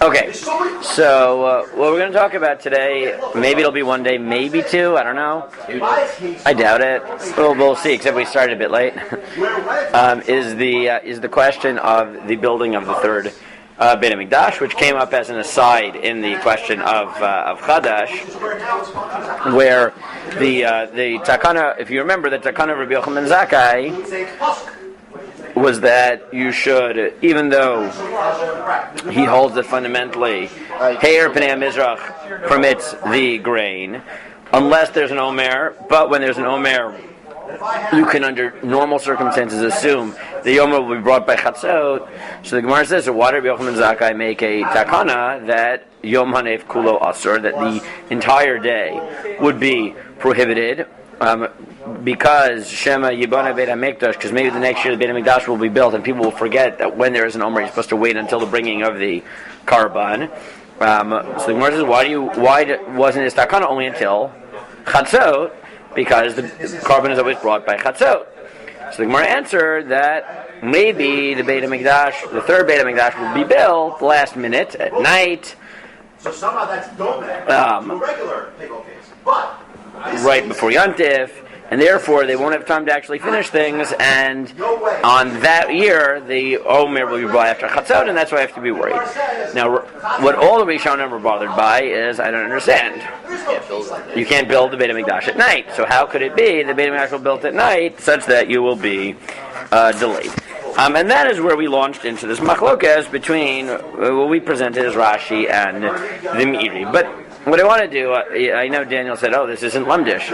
Okay, so what we're going to talk about today, maybe it'll be one day, maybe two, I don't know. I doubt it. We'll see, except we started a bit late. Is the question of the building of the third Beit HamMikdash, which came up as an aside in the question of Chadash, where the Takana, if you remember, the Takana of Rabbi Yochanan Zakkai was that you should, even though he holds that fundamentally Heir Pnei HaMizrach permits the grain, unless there's an Omer, but when there's an Omer, you can, under normal circumstances, assume the Omer will be brought by Chatzot. So the Gemara says, so why did Rabbi Yochanan Zakkai make a takana that Yom Hanef Kulo Asur, that the entire day would be prohibited, because Shema Yibana Beit HamMikdash, because maybe the next year the Beit HamMikdash will be built and people will forget that when there is an Omer, you're supposed to wait until the bringing of the Karban. So the Gemara says, why wasn't this takana only until Chatzot? Because the Karban is always brought by Chatzot. So the Gemara answered that maybe the Beit HamMikdash, the third Beit HamMikdash, will be built last minute at night. So somehow that's regular case, but right before Yontif, and therefore they won't have time to actually finish things, and on that year the Omer will be brought after Chatzot, and that's why I have to be worried. Now, what all the Rishonim were bothered by is, I don't understand. You can't build the Beit HamMikdash at night, so how could it be the Beit HamMikdash will be built at night such that you will be delayed? And that is where we launched into this machlokas between what we presented as Rashi and the Meiri. But what I want to do, I know Daniel said, oh, this isn't Lumdish.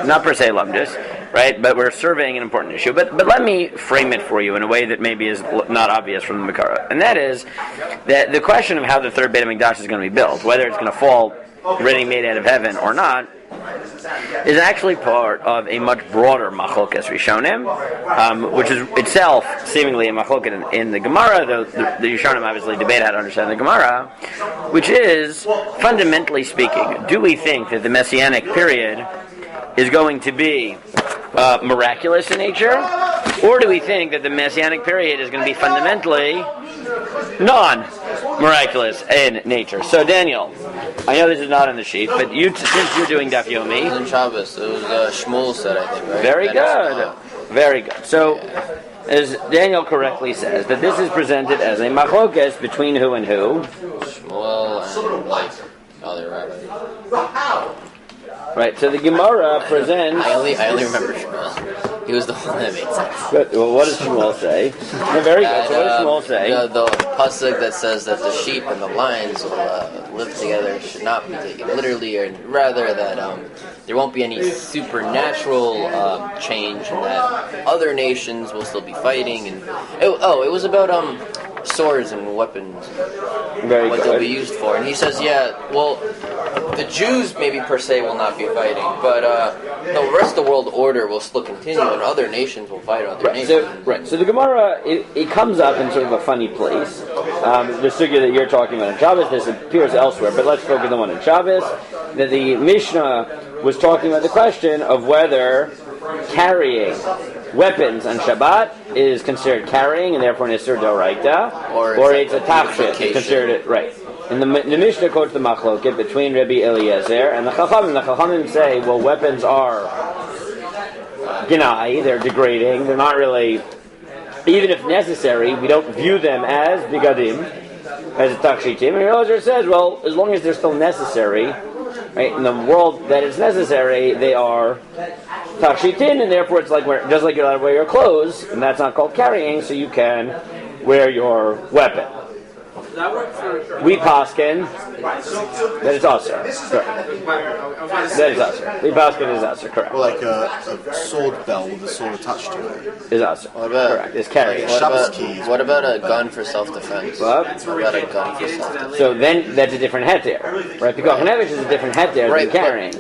Not per se Lumdish, right? But we're surveying an important issue. But let me frame it for you in a way that maybe is not obvious from the Makara. And that is that the question of how the third Beit HamMikdash is going to be built, whether it's going to fall ready made out of heaven or not, is actually part of a much broader machlokas Rishonim, which is itself seemingly a machlokas in the Gemara, though the Rishonim obviously debate how to understand the Gemara, which is, fundamentally speaking, do we think that the Messianic period is going to be miraculous in nature, or do we think that the Messianic period is going to be fundamentally non-miraculous in nature? So Daniel, I know this is not on the sheet, but since you're doing Daf Yomi, it was in Shabbos. It was Shmuel said, I think, right? Very good. Very good. So, as Daniel correctly says, that this is presented as a machlokas between who and who? Shmuel and other rabbi. Right, so the Gemara presents... I only remember Shmuel. He was the one that made sense. Good. Well, what does Shmuel say? Very good. So what does Shmuel say? The pasuk that says that the sheep and the lions will live together should not be taken literally, or rather that there won't be any supernatural change, and that other nations will still be fighting. And it was about swords and weapons, what they'll be used for. And he says, the Jews maybe per se will not be fighting, but the rest of the world order will still continue, and other nations will fight other nations. So the Gemara, it comes up in sort of a funny place. The sugya that you're talking about in Shabbos, this appears elsewhere, but let's focus on the one in Shabbos. That the Mishnah was talking about the question of whether carrying weapons on Shabbat is considered carrying, and therefore an Isur D'Oraita, or it's a tafshit, considered it right. And the Mishnah quotes the machloket between Rabbi Eliezer and the Chachamim. The Chachamim say, well, weapons are ginai, they're degrading, they're not really, even if necessary, we don't view them as bigadim, as takshitim. And Eliezer says, well, as long as they're still necessary, right, in the world that is necessary, they are takshitin, and therefore it's like just like you're allowed to wear your clothes, and that's not called carrying, so you can wear your weapon. We paskin that it's asur. That is asur. We paskin is asur. Correct. Well, like a sword belt with a sword attached to it is asur. Correct. It's carrying. What about a gun for self-defense? What about a gun for self-defense? So then that's a different heter, right? The Kochanevich is a different heter than carrying.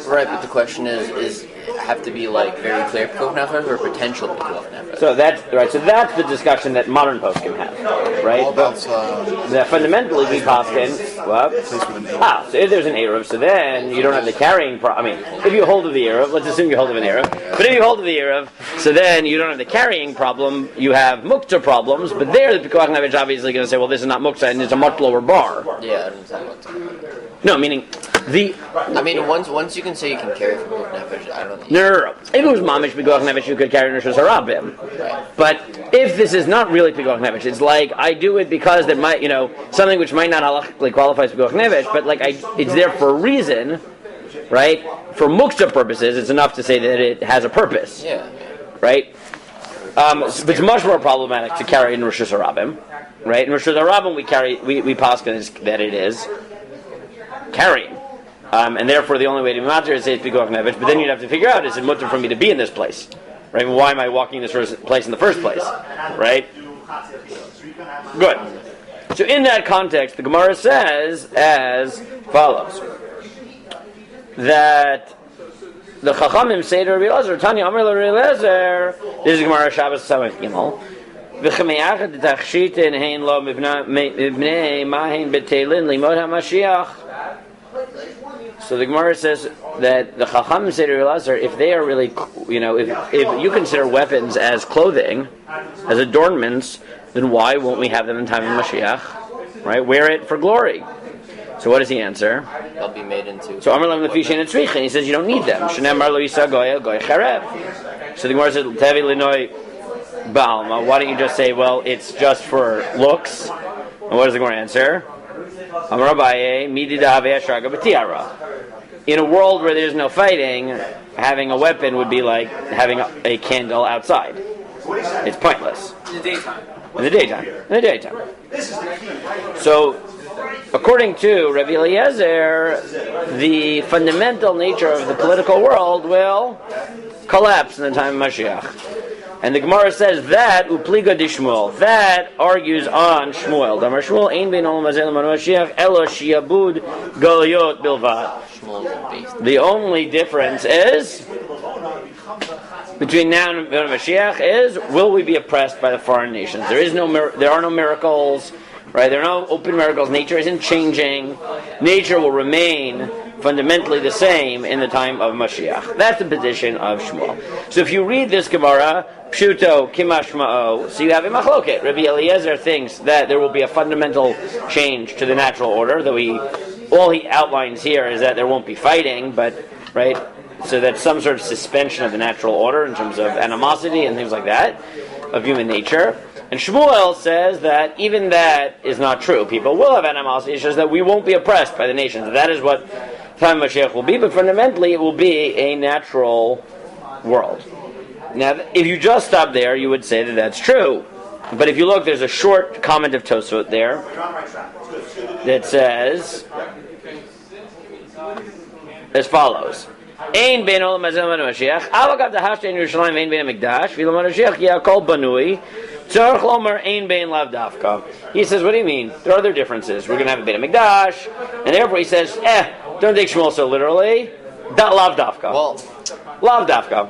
Right, but the question is have to be like very clear pikuach nefesh or potential pikuach nefesh? So that's right. So that's the discussion that modern poskim have, right? But that fundamentally we poskim. What? So if there's an eruv, so then you don't have the carrying problem. I mean, if you hold of the eruv, let's assume you hold of an eruv. But if you hold of the eruv, so then you don't have the carrying problem. You have muktzah problems. But there, the pikuach nefesh obviously going to say, well, this is not muktzah and it's a much lower bar. Yeah, I don't understand what. No, meaning the. I mean, once you can say you can carry for pikuach nefesh, I don't know. No. If it was mamish pikuach nefesh, you could carry neshus harabim. Right. But if this is not really pikuach nefesh, it's like I do it because that might, something which might not halachically qualify as pikuach nefesh, but like it's there for a reason, right? For muktzah purposes, it's enough to say that it has a purpose. Yeah. Right. But it's much more problematic to carry in neshus harabim, right? In neshus harabim, we poskin that it is carrying. And therefore, the only way to be matter is say it's pikuach nefesh. But then you'd have to figure out: is it mutter for me to be in this place? Right? Why am I walking this place in the first place? Right? Good. So in that context, the Gemara says as follows: that the Chachamim say to Rabbi Elazar, Tanya Amar Rabbi Elazar, this is Gemara Shabbos Samach Gimel. V'chemeachet tachshitin hein lo mibnei mahin betelin limod haMashiach. So the Gemara says that the Chachamim say to Elazar, if they are really, if you consider weapons as clothing, as adornments, then why won't we have them in time of Mashiach? Right? Wear it for glory. So what does he answer? They'll be made into. So Amar Lam Lefishin and Tzricha, and he says you don't need them. Shneimar lo yisa goya goy charev. So the Gemara says Tevi Linoi Ba'alma. Why don't you just say, well, it's just for looks? And what does the Gemara answer? Amar Abaye Midi Dahavei Ashraga B'tiara. In a world where there's no fighting, having a weapon would be like having a candle outside. It's pointless. In the daytime. In the daytime. So, according to Rabbi Eliezer, the fundamental nature of the political world will collapse in the time of Mashiach. And the Gemara says that upliga di Shmuel, that argues on Shmuel. Damar Shmuel ein bein olam hazeh l'manu Mashiach elo shiabud goliot bilvad. The only difference is between now and Mashiach is, will we be oppressed by the foreign nations? There are no miracles, right? There are no open miracles. Nature isn't changing. Nature will remain fundamentally the same in the time of Mashiach. That's the position of Shmuel. So if you read this Gemara, Pshuto Kimashma'o, so you have a machloket. Rabbi Eliezer thinks that there will be a fundamental change to the natural order, though all he outlines here is that there won't be fighting, but, right? So that's some sort of suspension of the natural order in terms of animosity and things like that, of human nature. And Shmuel says that even that is not true. People will have animosity, it's just that we won't be oppressed by the nations. That is what time Mashiach will be, but fundamentally it will be a natural world. Now, if you just stop there, you would say that that's true. But if you look, there's a short comment of Tosfot there that says as follows: Ein bein olam hazeh l'manu Mashiach, avagav dahashta in Yerushalayim ein bein HaMikdash, v'l'manu Mashiach ya'kol banui, tzarich lomer ein bein lav dafka. He says, what do you mean? There are other differences. We're going to have a Beit HaMikdash, and therefore he says, don't take Shmuel so literally. Lav dafka. Well, lav dafka.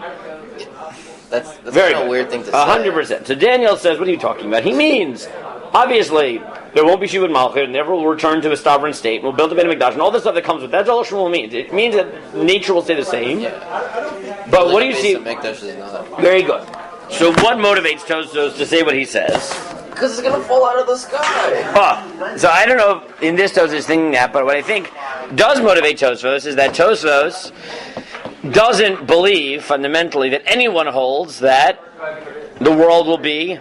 That's Very kind of a good. weird thing to say. 100%. So Daniel says, what are you talking about? He means, obviously, there won't be Shibud Malchut, and therefore we'll return to a sovereign state, and we'll build a Beit HaMikdash, and all the stuff that comes with that. That's all Shmuel means. It means that nature will stay the same. Yeah. But what do you see? Mikdash is not. Very good. So what motivates Tosfos to say what he says? Because it's going to fall out of the sky. So I don't know if in this Tosfos is thinking that, but what I think does motivate Tosfos is that Tosfos doesn't believe fundamentally that anyone holds that the world will be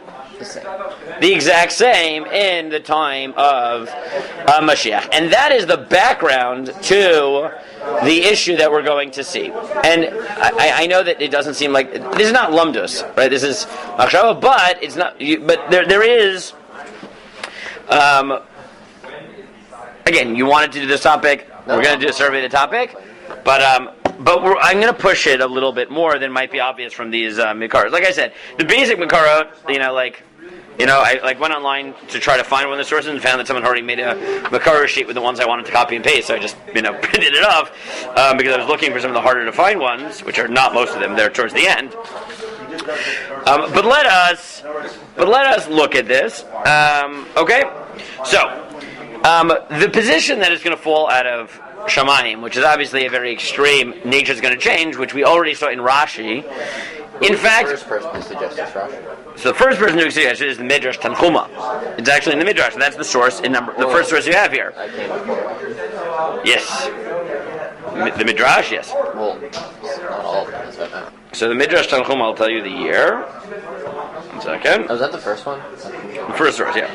the exact same in the time of Mashiach. And that is the background to the issue that we're going to see. And I know that it doesn't seem like this is not lumdus, right? This is machshava, but it's not. But there is. Again, you wanted to do this topic. We're going to do a survey of the topic, but I'm going to push it a little bit more than might be obvious from these Mikaros. Like I said, the basic Mikarot, I went online to try to find one of the sources and found that someone already made a Makara sheet with the ones I wanted to copy and paste. So I just, printed it off because I was looking for some of the harder to find ones, which are not most of them. They're towards the end. But let us look at this. Okay, so the position that is going to fall out of Shamayim, which is obviously a very extreme, nature is going to change, which we already saw in Rashi. In fact, the first person to suggest this, Rashi. So the first person who suggests it is the Midrash Tanchuma. It's actually in the Midrash, and that's the source in number. The first source you have here. I came before Rashi. Yes. The Midrash, yes. Well, not all of them, is that not? So the Midrash Tanchuma, I'll tell you the year. 1 second. Oh, was that the first one? The first source, yeah.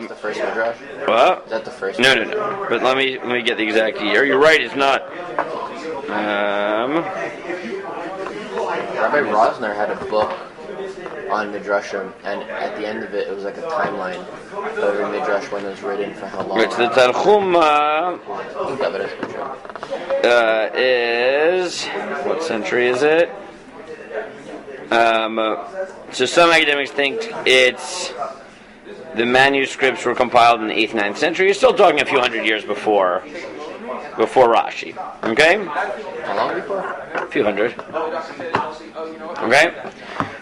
The first Midrash? What? Is that the first No. But let me get the exact year. You're right, it's not. Rabbi Rosner had a book on Midrashim, and at the end of it, it was like a timeline of every Midrash when it was written for how long. Right, so the Tanchuma is, what century is it? So some academics think it's the manuscripts were compiled in the 8th, 9th century. You're still talking a few hundred years before Rashi. Okay? How long before? A few hundred. Okay?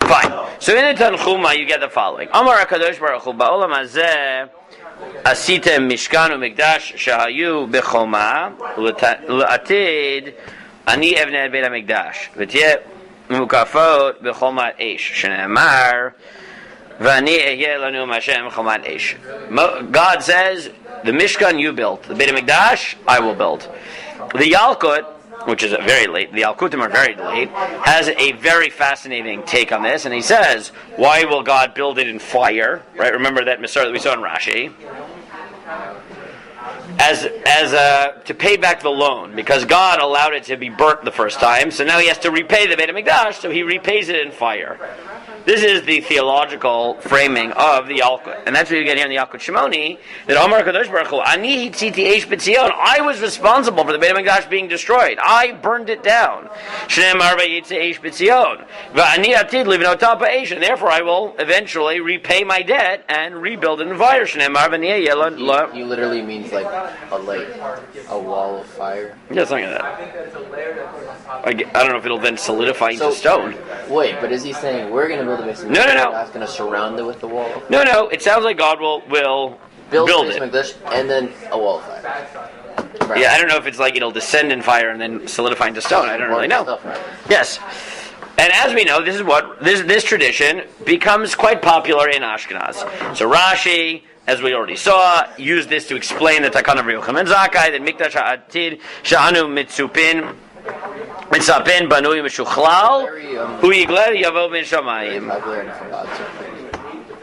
Fine. So in the Tanchuma, you get the following. Amar HaKadosh Baruch Hu, Ba'olam hazeh asitem mishkan u'mikdash shahayu b'choma l'atid ani evnei Beit HaMikdash v'tiyeh mukafot b'chomat eish shene'emar v'ani ehyeh lanu Hashem chomat eish. God says, the Mishkan you built, the Beit HaMikdash I will build. The Yalkut, which is very late, the Yalkutim are very late, has a very fascinating take on this, and he says, why will God build it in fire? Right? Remember that Masar that we saw in Rashi. As to pay back the loan, because God allowed it to be burnt the first time, so now he has to repay the Beit HaMikdash, so he repays it in fire. This is the theological framing of the Yalkut. And that's what you get here in the Yalkut Shimoni, that Amar Kadosh Baruch Hu, Ani hitziti eish b'tzion, I was responsible for the Beit HaMikdash being destroyed. I burned it down. Shneimar v'yitze eish b'tzion. V'ani atid livnotah ba'eish, and therefore I will eventually repay my debt and rebuild it in fire. Shneimar v'niyeh yelon lo. He literally means like a wall of fire. Yeah, something like that. I don't know if it'll then solidify into stone. Wait, but is he saying we're going to build a Beit HaMikdash? No. God's going to surround it with the wall? No. It sounds like God will build Beit it. HaMikdash and then a wall of fire. Right. Yeah, I don't know if it's like it'll descend in fire and then solidify into stone. I don't really know. Stuff, right? Yes. And as we know, this tradition becomes quite popular in Ashkenaz. So Rashi, as we already saw, used this to explain the Takana of Yochanan Zakkai, that Mikdash HaAtid Sha'anu Mitzupin Banui Meshuchlal Hu Yigled Yavo Ben Shamayim.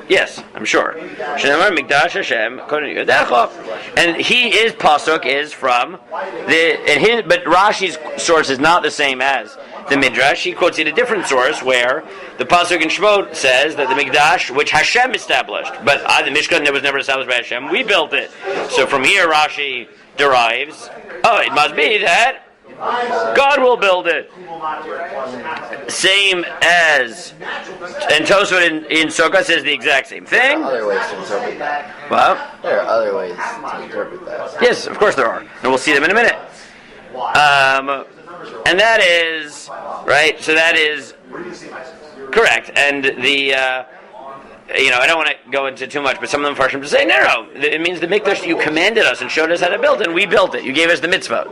Yes, I'm sure. Shneimar Mikdash Hashem Koden Yodecha. And his pasuk is from but Rashi's source is not the same as the Midrash. He quotes in a different source where the pasuk in Shemot says that the Mikdash, which Hashem established, but the Mishkan was never established by Hashem, we built it. So from here Rashi derives, it must be that God will build it. Same as, and Tosfot in Sukkah says the exact same thing. There are other ways to interpret that. Well, there are other ways to interpret that. Yes, of course there are, and we'll see them in a minute. And that is right. So that is correct. And the I don't want to go into too much, but some of them farshim to say, no, it means the mikdash you commanded us and showed us how to build, and we built it. You gave us the mitzvot,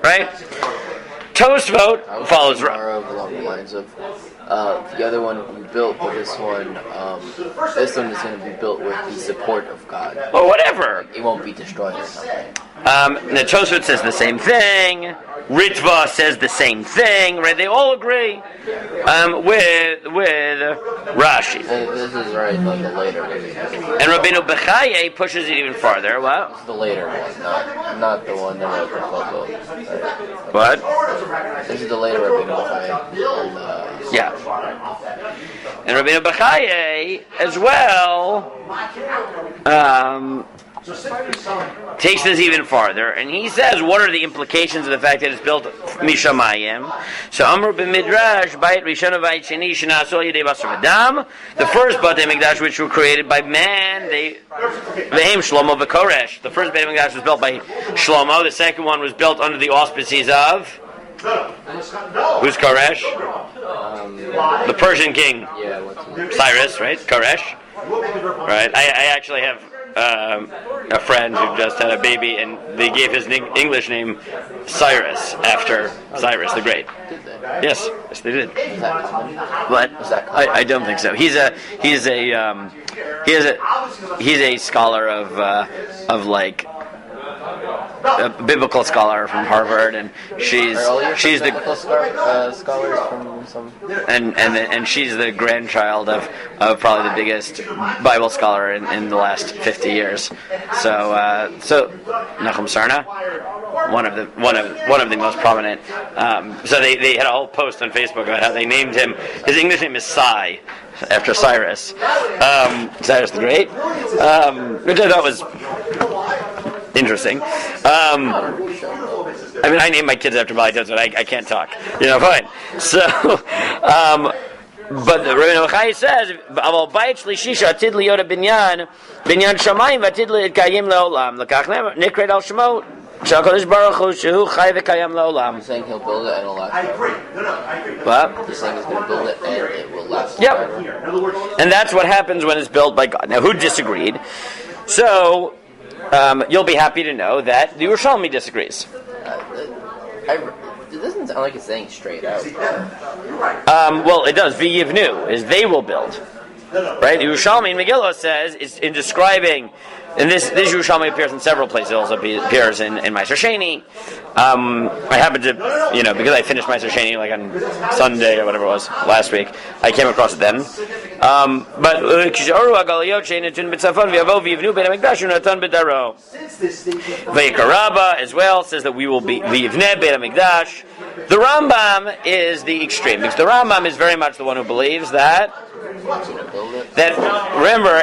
right? Tosfot follows along the lines of the other one we built, but this one is going to be built with the support of God. Or whatever. It won't be destroyed or something. The Tosfot says the same thing. Ritva says the same thing, right? They all agree with Rashi. This is right, like the later one. And Rabbeinu Bechaye pushes it even farther. What? It's the later one, not the one that wrote the Chazal. What? This is the later Rabbeinu Bechaye. Yeah. And Rabbeinu Bechaye as well takes this even farther, and he says, what are the implications of the fact that it's built mishamayim? So Amru b'midrash Beit Rishon Beit Sheni Shenasol Yedei Basar V'Dam. The first Beit HaMikdash, which were created by man, they Ve'hem Shlomo v'Koresh. The first Beit HaMikdash was built by Shlomo. The second one was built under the auspices of who's Koresh? The Persian king Cyrus, right? Koresh. Right. I actually have a friend who just had a baby, and they gave his English name Cyrus after Cyrus the Great. Yes, they did. But I don't think so. He's a scholar of like a biblical scholar from Harvard, and she's the scholars from some, and she's the grandchild of probably the biggest Bible scholar in the last 50 years. So Nachum Sarna, one of the most prominent. So they had a whole post on Facebook about how they named him. His English name is Cy, after Cyrus, Cyrus the Great, which I thought was interesting. I mean, I named my kids after my dads, but I can't talk. Fine. So, but the Rabbi Yochai says, "Aval bayit shlishisha atid liyot binyan shamayim atid likayim leolam lekach nikred al shemo shel Kodesh Baruch Hu shehu chai v'kayam leolam." He's saying he'll build it and it'll last. I agree. No, I agree. What? He's saying he's going to build it and it will last. Yep. Forever. And that's what happens when it's built by God. Now, who disagreed? So. You'll be happy to know that the Yerushalmi disagrees. It doesn't sound like it's saying straight out. Well, it does. V'yivnu is they will build. Right? The Yerushalmi in Megillah says, is in describing, and this Yerushalmi appears in several places. It also appears in Meiser Sheni. I happened to, because I finished Meiser Sheni like on Sunday or whatever it was last week, I came across it then. But Vayikar as well says that we will be V'yivneh Beit HaMikdash. The Rambam is the extreme, because the Rambam is very much the one who believes that remember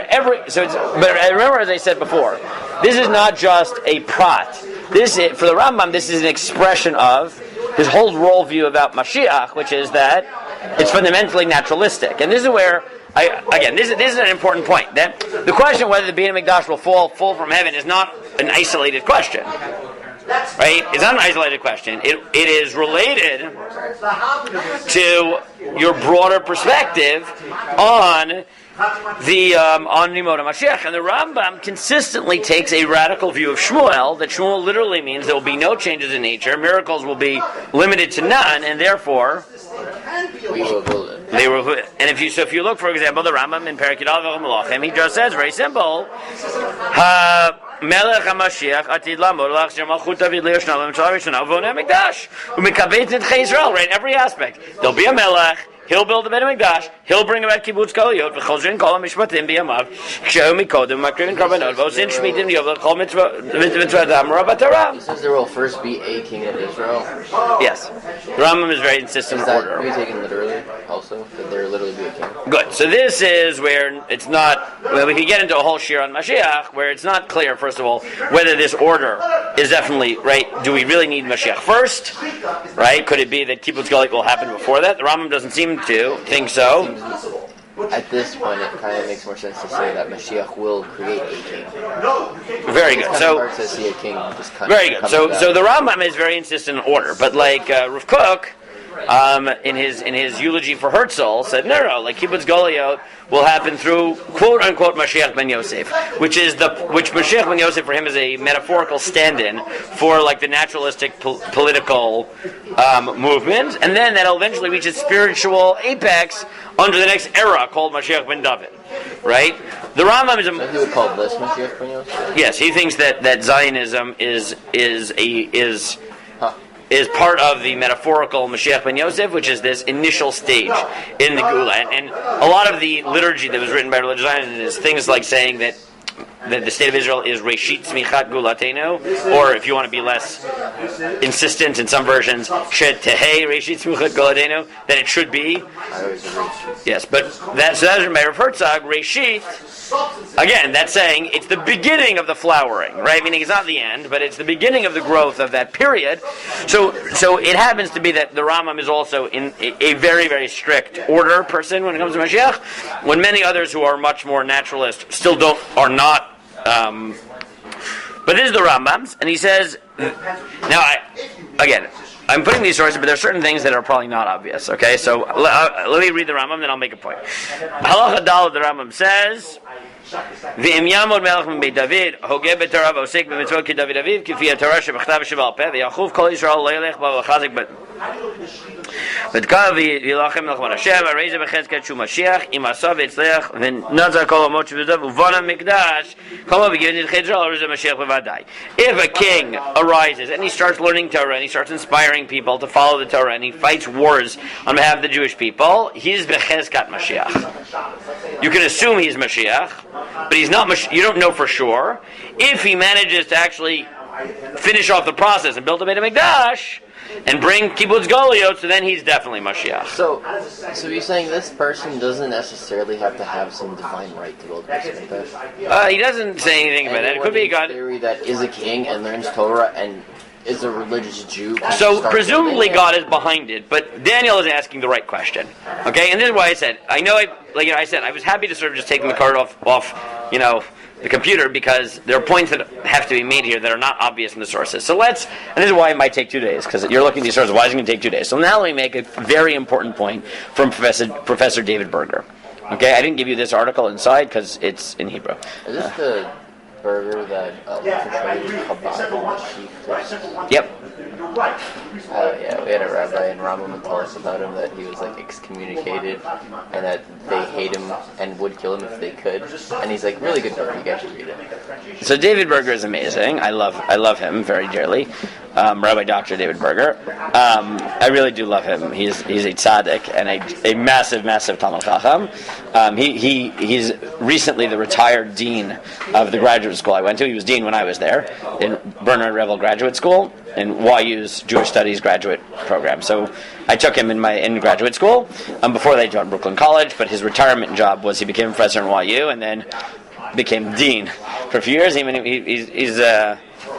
as I said before, this is not just a prat. For the Rambam, this is an expression of his whole worldview about Mashiach, which is that it's fundamentally naturalistic. And this is where this is an important point. That the question whether the Beit HaMikdash will fall from heaven is not an isolated question. Right? It's not an isolated question. It is related to your broader perspective on the Nimod Mashiach. And the Rambam consistently takes a radical view of Shmuel, that Shmuel literally means there will be no changes in nature, miracles will be limited to none, and therefore we will build it. They were, and if you look, for example, the Rambam in Perek Yud Aleph Malachim, he just says very simple. Melech HaMashiach atid lamod l'achzir malchut David li'yoshna l'memshal harishona v'oneh mikdash u'mekabet nidchei Yisrael. Right, in every aspect, there'll be a Melech. He'll build the Beit HaMikdash. He'll bring about kibbutz galuyot v'chozrin kol hamishpatim b'yamav kshehu mikodem makriven korbanot v'osin shmitim yovel kol mitzvatam rabat Torah. He says there will first be a king of Israel. Yes, the Rambam is very insistent on order. Are you taking literally also that there will literally be a king? Good. So this is where it's not. Well, we can get into a whole shir on Mashiach, where it's not clear, first of all, whether this order is definitely right. Do we really need Mashiach first? Right? Could it be that kibbutz galuyot will happen before that? The Rambam doesn't seem to think so. At this point, it kind of makes more sense to say that Mashiach will create a king. Very good. So hard to see a king just very good. So the Rambam is very insistent on order, but like Rav Kook, in his eulogy for Herzl, said no, like kibbutz galuyot will happen through quote unquote Mashiach ben Yosef, which Mashiach ben Yosef for him is a metaphorical stand-in for like the naturalistic political movement, and then that'll eventually reach its spiritual apex under the next era called Mashiach ben David. Right? The Rambam is So he would call this Mashiach ben Yosef? Yes, he thinks that Zionism is part of the metaphorical Mashiach ben Yosef, which is this initial stage in the Geula. And a lot of the liturgy that was written by religious Zionists is things like saying that that the state of Israel is Reshit Tzmichat Gulatenu, or if you want to be less insistent in some versions, Shet Tehei Reshit Tzmichat Gulatenu, then it should be. Yes, but that's by Rav Herzog, Reshit. Again, that's saying it's the beginning of the flowering, right? Meaning it's not the end, but it's the beginning of the growth of that period. So it happens to be that the Rambam is also in a very, very strict order person when it comes to Mashiach, when many others who are much more naturalist still are not. But this is the Rambam's, and he says, I'm putting these sources, but there are certain things that are probably not obvious. Okay, so let me read the Rambam, then I'll make a point. Halacha Dal, the Rambam says, "V'im yamod melech min Beit David, hogeh b'Torah v'osek b'mitzvot ki David Aviv, kifi haTorah shebechtav v'sheba'al peh, v'yachuv kol Yisrael lo yelech ba v'chazik v'tkav v'yilachem melech man Hashem, v'reizeh b'chezket shu Mashiach, im asav v'yitzleach, v'nazar kol amot sheb'dav, u'vana mikdash, kol v'givin yidchei Yisrael, v'reizeh Mashiach b'vadai." If a king arises and he starts learning Torah and he starts inspiring people to follow the Torah and he fights wars on behalf of the Jewish people, he's b'chezkat Mashiach. You can assume he's Mashiach, but he's not. You don't know for sure. If he manages to actually finish off the process and build a Beit HamMikdash and bring kibbutz goliot, so then he's definitely Mashiach. So you're saying this person doesn't necessarily have to have some divine right to build a Beit HamMikdash? He doesn't say anything about that. It could be a god. Theory that is a king and learns Torah and is a religious Jew. So presumably God is behind it, but Daniel is asking the right question. Okay, and this is why I said I was happy to sort of just take the card off the computer, because there are points that have to be made here that are not obvious in the sources. So and this is why it might take 2 days, because you're looking at these sources. Why is it going to take 2 days? So now let me make a very important point from Professor David Berger. Okay, I didn't give you this article inside because it's in Hebrew. Is this the Berger that portrayed Chabad in the chief? Yep. Yeah, we had a rabbi in Rambam tell us about him that he was like excommunicated and that they hate him and would kill him if they could. And he's like really good book. You guys should read it. So David Berger is amazing. I love him very dearly. Rabbi Dr. David Berger. I really do love him. He's a tzaddik and a massive Talmud Chacham. He's recently the retired dean of the graduate school I went to. He was dean when I was there in Bernard Revel Graduate School in YU's Jewish Studies graduate program. So I took him in graduate school before they joined Brooklyn College. But his retirement job was he became a professor in YU and then became dean for a few years.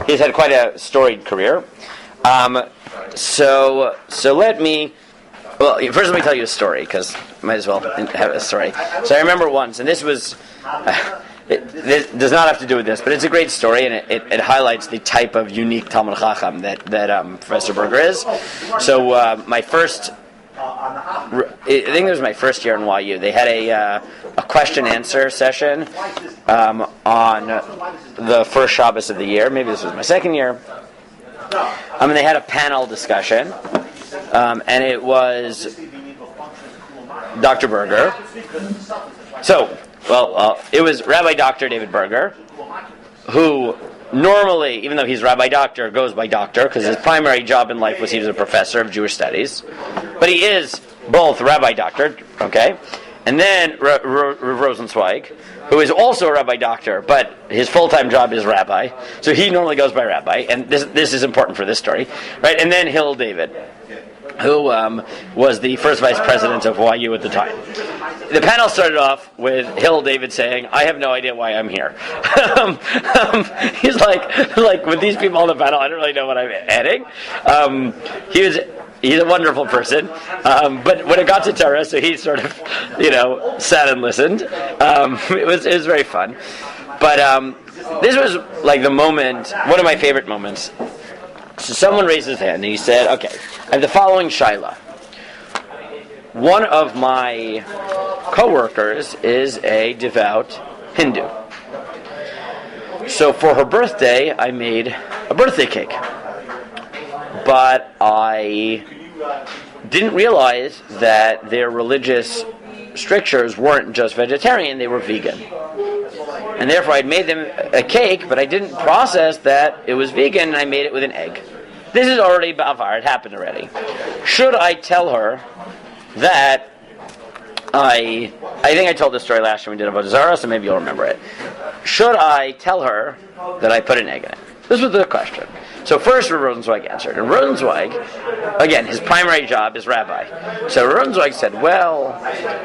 He's had quite a storied career. So let me. Well, first let me tell you a story, because I might as well have a story. So I remember once, and this was. This does not have to do with this, but it's a great story, and it highlights the type of unique Talmud Chacham that Professor Berger is. So my first. I think it was my first year in YU. They had a question-answer session on the first Shabbos of the year. Maybe this was my second year. And they had a panel discussion, and it was Dr. Berger. It was Rabbi Dr. David Berger, who normally, even though he's Rabbi Doctor, goes by Doctor, because his primary job in life was he was a professor of Jewish studies. But he is both Rabbi Doctor, okay? And then Rav Rosenzweig, who is also a Rabbi Doctor, but his full-time job is Rabbi. So he normally goes by Rabbi, and this is important for this story, right? And then Hillel David, who was the first vice president of YU at the time. The panel started off with Hillel David saying, "I have no idea why I'm here." He's like with these people on the panel, I don't really know what I'm adding. He's a wonderful person, but when it got to Torah, so he sort of, sat and listened. It was very fun, but this was like the moment, one of my favorite moments. So someone raised his hand and he said, "Okay, I have the following shaila. One of my coworkers is a devout Hindu. So for her birthday, I made a birthday cake. But I didn't realize that their religious strictures weren't just vegetarian, they were vegan. And therefore I'd made them a cake, but I didn't process that it was vegan, and I made it with an egg. This is already ba'avar, it happened already. Should I tell her that I think I told this story last time we did Avodah Zarah, so maybe you'll remember it. Should I tell her that I put an egg in it? This was the question. So first, Rosenzweig answered. And Rosenzweig, again, his primary job is rabbi. So Rosenzweig said, well,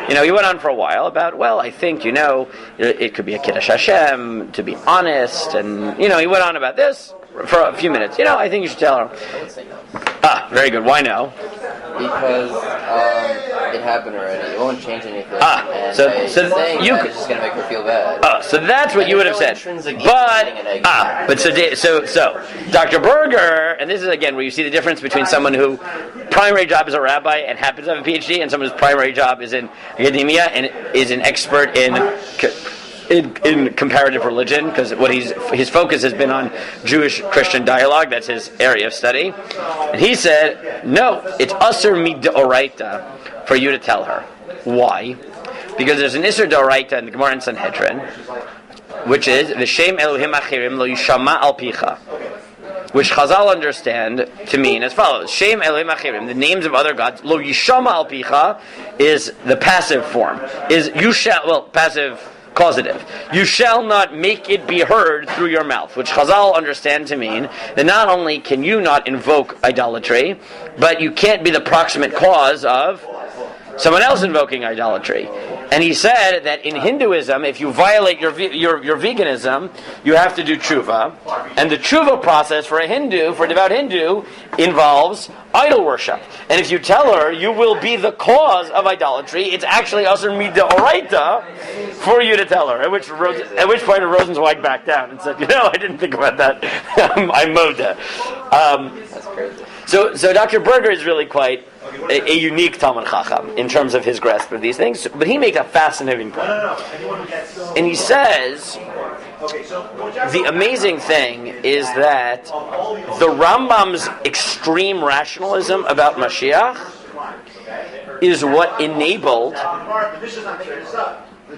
he went on for a while about, well, I think, it could be a Kiddush Hashem, to be honest. And, he went on about this for a few minutes. I think you should tell her. I would say no. Very good. Why no? Because it happened already. It won't change anything. And so saying you that could, is just going to make her feel bad. So that's what you would have said. So Dr. Berger, and this is again where you see the difference between someone who primary job is a rabbi and happens to have a PhD, and someone whose primary job is in academia and is an expert in comparative religion, because his focus has been on Jewish-Christian dialogue. That's his area of study. And he said, no, it's asur midoraita for you to tell her. Why? Because there's an isur doraita in the Gemara in Sanhedrin, which is v'shem Elohim achirim lo yishama al picha, which Chazal understand to mean as follows: Shem Elohim achirim, the names of other gods, lo yishama al picha is the passive form. Passive causative. You shall not make it be heard through your mouth, which Chazal understand to mean that not only can you not invoke idolatry, but you can't be the proximate cause of someone else invoking idolatry. And he said that in Hinduism, if you violate your veganism, you have to do tshuva. And the tshuva process for a devout Hindu, involves idol worship. And if you tell her you will be the cause of idolatry, it's actually asur midoraita for you to tell her. At which point Rosenzweig backed down and said, I didn't think about that. I'm moda. That's crazy. So Dr. Berger is really quite a unique Talmud Chacham in terms of his grasp of these things, but he makes a fascinating point. And he says, the amazing thing is that the Rambam's extreme rationalism about Mashiach is what enabled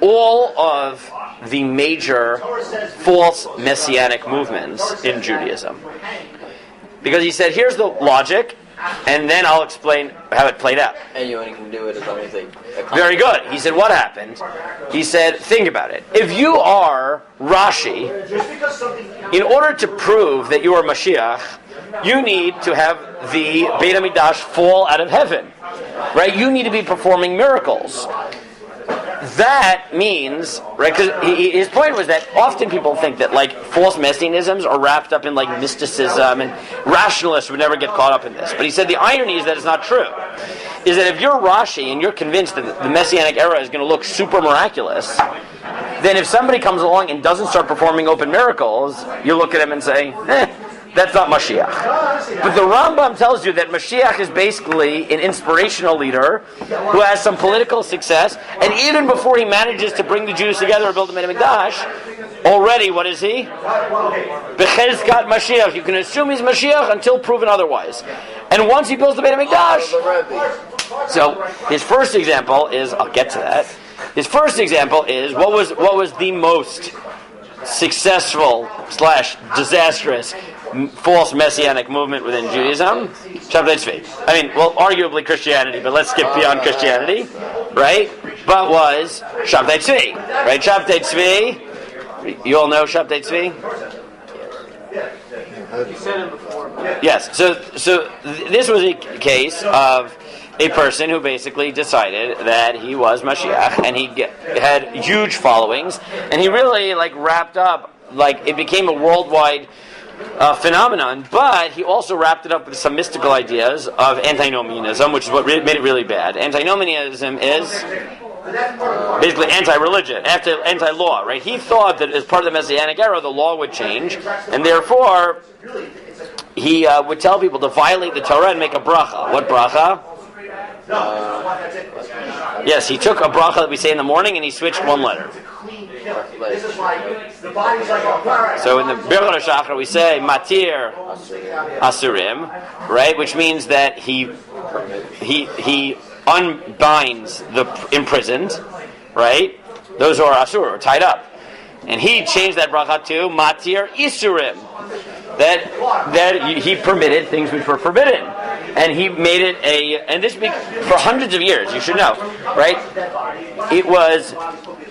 all of the major false messianic movements in Judaism. Because he said, here's the logic, and then I'll explain how it played out. Anyone can do it as long as they accomplish. Very good. He said, what happened? He said, think about it. If you are Rashi, in order to prove that you are Mashiach, you need to have the Beit HamMikdash fall out of heaven. Right? You need to be performing miracles. That means, right, because his point was that often people think that false messianisms are wrapped up in mysticism, and rationalists would never get caught up in this. But he said the irony is that it's not true. Is that if you're Rashi and you're convinced that the messianic era is going to look super miraculous, then if somebody comes along and doesn't start performing open miracles, you look at him and say, that's not Mashiach. But the Rambam tells you that Mashiach is basically an inspirational leader who has some political success, and even before he manages to bring the Jews together and build the Beit HamMikdash, already, what is he? Bechezkat Mashiach. You can assume he's Mashiach until proven otherwise. And once he builds the Beit HamMikdash, so his first example is, I'll get to that. His first example is, what was the most successful / disastrous false messianic movement within Judaism? Shabtai Tzvi. Arguably Christianity, but let's skip beyond Christianity, right? But was Shabtai Tzvi, right? Shabtai Tzvi. You all know Shabtai Tzvi? You said it before. Yes. So this was a case of a person who basically decided that he was Mashiach, and he had huge followings, and he really wrapped up, it became a worldwide phenomenon, but he also wrapped it up with some mystical ideas of antinomianism, which is what made it really bad. Antinomianism is basically anti-religion, anti-law, right? He thought that as part of the Messianic era, the law would change, and therefore he would tell people to violate the Torah and make a bracha. What bracha? Yes, he took a bracha that we say in the morning and he switched one letter. So in the Birchot HaShachar we say Matir Asurim, right? Which means that he unbinds the imprisoned, right? Those who are Asur, or tied up. And he changed that bracha to Matir Isurim. That he permitted things which were forbidden. and he made it and for hundreds of years, you should know, right?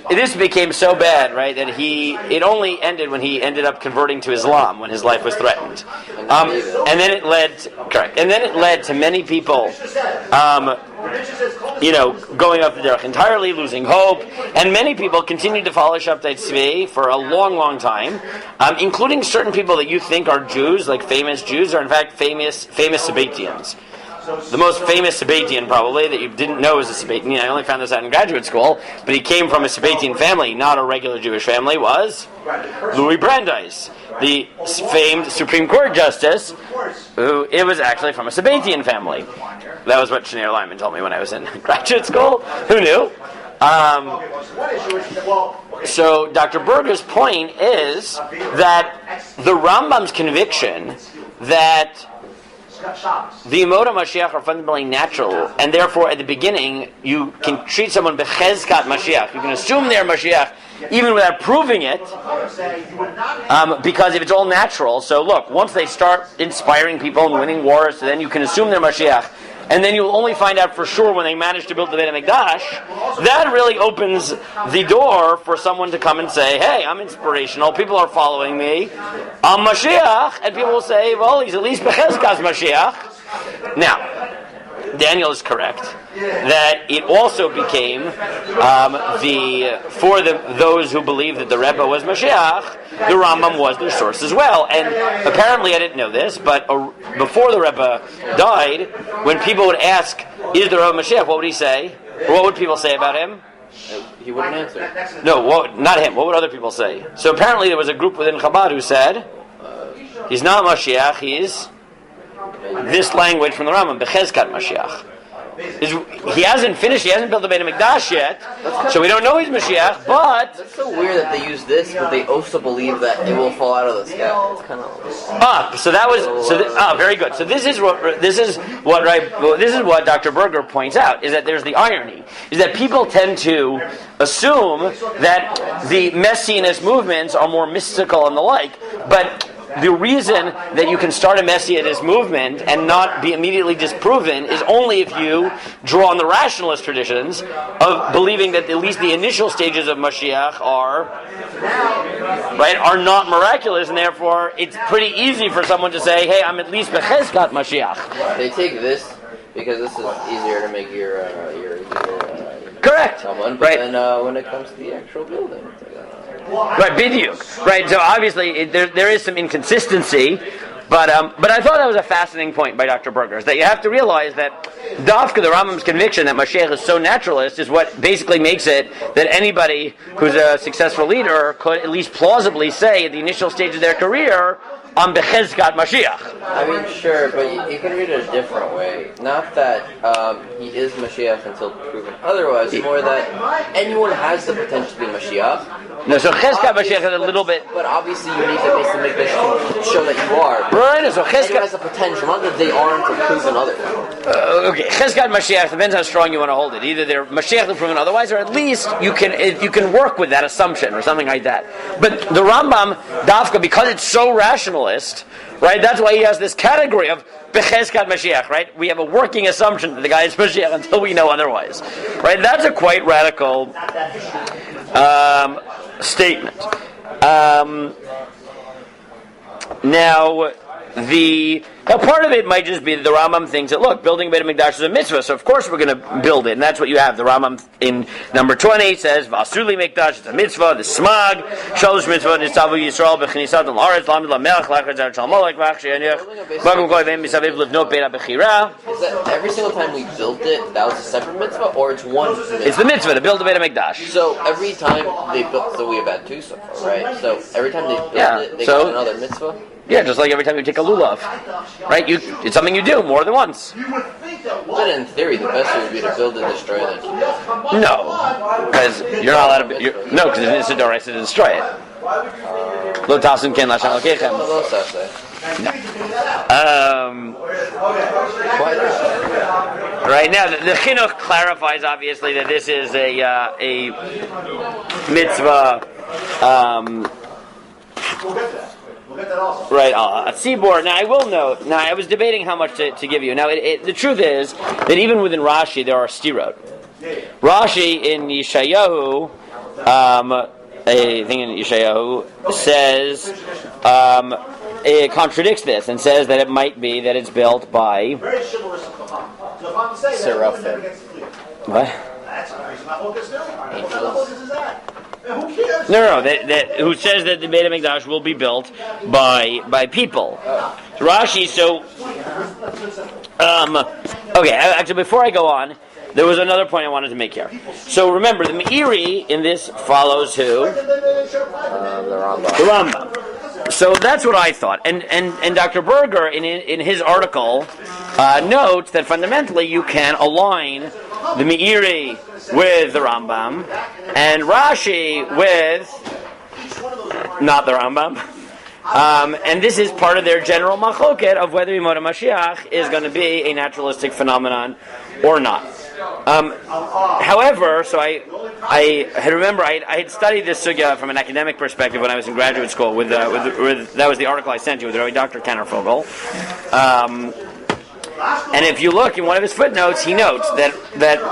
This became so bad, right, that it only ended when he ended up converting to Islam, when his life was threatened. And then it led to many people, going off the derech entirely, losing hope, and many people continued to follow Shabtai Tzvi for a long, long time, including certain people that you think are Jews, like famous Jews, are in fact famous Sabbatians. The most famous Sabbatian, probably, that you didn't know was a Sabbatian, I only found this out in graduate school, but he came from a Sabbatian family, not a regular Jewish family, was Louis Brandeis, the famed Supreme Court Justice, it was actually from a Sabbatian family. That was what Shneur Lyman told me when I was in graduate school. Who knew? So Dr. Berger's point is that the Rambam's conviction that the Yemot Mashiach are fundamentally natural, and therefore at the beginning you can treat someone bechezkat Mashiach. You can assume they're Mashiach even without proving it, because if it's all natural. So look, once they start inspiring people and winning wars, so then you can assume they're Mashiach. And then you'll only find out for sure when they manage to build the Beit HamMikdash. That really opens the door for someone to come and say, hey, I'm inspirational, people are following me, I'm Mashiach, and people will say, well, he's at least Bechezkas Mashiach. Now, Daniel is correct that it also became those who believed that the Rebbe was Mashiach, the Rambam was their source as well. And apparently I didn't know this, but before the Rebbe died, when people would ask, is the Rebbe Mashiach, what would he say? Or what would people say about him? He wouldn't answer. No, not him. What would other people say? So apparently there was a group within Chabad who said, he's not Mashiach, he's this language from the Rambam, Bechezkat Mashiach. He hasn't finished, he hasn't built the Beit HamMikdash yet, so we don't know he's Mashiach, but... It's so weird that they use this, but they also believe that it will fall out of the sky. It's kind of... very good. So this is what Dr. Berger points out, is that there's the irony, is that people tend to assume that the Messianist movements are more mystical and the like, but the reason that you can start a Messianist movement and not be immediately disproven is only if you draw on the rationalist traditions of believing that at least the initial stages of Mashiach are not miraculous, and therefore it's pretty easy for someone to say, hey, I'm at least Bechezkat Mashiach. They take this because this is easier to make your correct. Someone, but right. Then when it comes to the actual building, it's like, right, bidyuk. Right, so obviously there is some inconsistency, but I thought that was a fascinating point by Dr. Berger, is that you have to realize that Dafka, the Rambam's conviction that Mashiach is so naturalist, is what basically makes it that anybody who's a successful leader could at least plausibly say at the initial stage of their career, I'm Bechezkat Mashiach. I mean, sure, but you can read it a different way. Not that he is Mashiach until proven otherwise, more that anyone has the potential to be Mashiach. No, so Chezkat Mashiach is a little bit... But obviously you need the Beit HamMikdash to show that you are. Right, so Chezkat has the potential, not that they aren't to proven otherwise. Okay, Chezkat Mashiach depends how strong you want to hold it. Either they're Mashiach to proven otherwise, or at least you can work with that assumption or something like that. But the Rambam, Dafka, because it's so rationalist, right, that's why he has this category of Bechezkat Mashiach, right? We have a working assumption that the guy is Mashiach until we know otherwise. Right? That's a quite radical statement. Now part of it might just be that the Rambam thinks that, look, building Beit HamMikdash is a mitzvah, so of course we're going to build it, and that's what you have. The Rambam in number 20 says, V'asuli Mikdash, it's a mitzvah, the smag, shalosh mitzvah, nitzavu Yisrael, b'chinisat al-aretz, lamid la-melech, lachar zar shalmolek, v'ach she'yanich, magum goy v'em misaviv livnot beit ha-bechira. Is that every single time we built it, that was a separate mitzvah, or it's one mitzvah? It's the mitzvah to build the Beit HamMikdash. So every time they built, so we have had two so far, right? So every time they built it, they got another mitzvah? Yeah, just like every time you take a lulav, right? It's something you do more than once. But in theory, the best way would be to build and destroy it. No, because you're not allowed to. No, because it's a doraisa to destroy it. Lo tasim ken lashon alkeichem. Right now, the chinuch clarifies obviously that this is a mitzvah. get that also. Right, Tzibor. Now I will note. Now I was debating how much to give you. Now the truth is that even within Rashi there are stirot. Rashi in Yeshayahu, a thing in Yeshayahu says it contradicts this and says that it might be that it's built by Very chivalrous of Chacham. So if I'm saying Seraphim. that, against the clear. what? That's crazy. My focus now. What kind of focus is that? And who cares? No. That who says that the Beit HaMikdash will be built by people? Rashi. So, okay. Actually, before I go on, there was another point I wanted to make here. So remember, the Meiri in this follows who? The Rambam. The Rambam. So that's what I thought. And Dr. Berger, in his article, notes that fundamentally you can align the Meiri with the Rambam and Rashi with not the Rambam. And this is part of their general machloket of whether Yemot HaMashiach is going to be a naturalistic phenomenon or not. However, so I remember I had studied this sugya from an academic perspective when I was in graduate school with that was the article I sent you with Dr. Kennerfogel. And if you look in one of his footnotes, he notes that